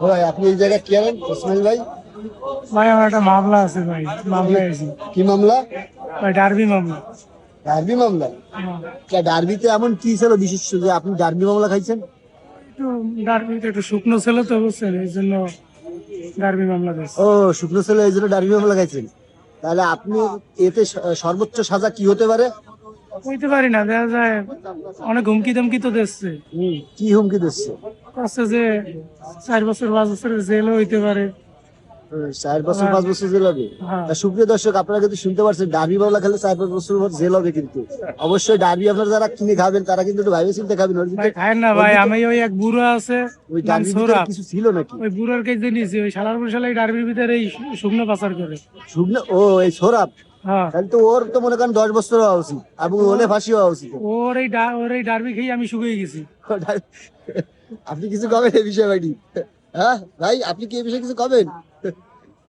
ভাই আপনি এই জায়গায় কি আনেন ইসমাইল ভাই? ভাই আমার একটা মামলা আছে ভাই, মামলা এসেছি কি মামলা? ভাই, ডার্বি মামলা। ডার্বি মামলা? ডার্বিতে এমন কি ছিল বিশেষ যে আপনি ডার্বি মামলা খাইছেন? একটু ডার্বিতে একটু শুকনো ছিল তো বুঝছেন, এই জন্য ডার্বি মামলা দিয়েছে। ও, শুকনো ছেলে এই জন্য ডার্বি মামলা খাইছেন? তাহলে আপনি এতে সর্বোচ্চ সাজা কি হতে পারে? বুঝতে পারি না, দেখা যায় অনেক হুমকি ধমকি তো দিচ্ছে। কি হুমকি দিচ্ছে? আছে যে 4 বছর 5 বছরের জেলও হইতে পারে। 4 বছর আবার 5 বছর জেল হবে? হ্যাঁ তা সুপ্রিয় দর্শক, আপনারা কিন্তু শুনতে পারছেন ডার্বি মামলা খেলে 4-5 বছর পর জেল হবে, কিন্তু অবশ্যই ডার্বি আপনারা যারা কিনে খাবেন তারা কিন্তু একটু ভাইবে চিন্তে খাবেন। ভাই, খায়েন না ভাই, আমি ওই এক বুড়ো আছে ওই নাম ডার্বির ভিতরে সৌরভ, কিছু ছিল নাকি? ওই বুড়োর কাছে নিয়েছি, ওই শালার বরিশাল এই ডার্বির ভিতরে এই শুকনো পাচার করে। শুকনো? ও, এই সৌরভ? হ্যাঁ, তাহলে তো ওর তো মনে করেন 10 বছর হওয়া উচিত এবং হলে ফাঁসি হওয়া উচিত। ওর এই ডার্বি খেয়ে আমি শুকিয়ে গেছি। আপনি কিছু কবেন এই বিষয়ে ভাই? হ্যাঁ ভাই, আপনি কি এই বিষয়ে কিছু কবেন?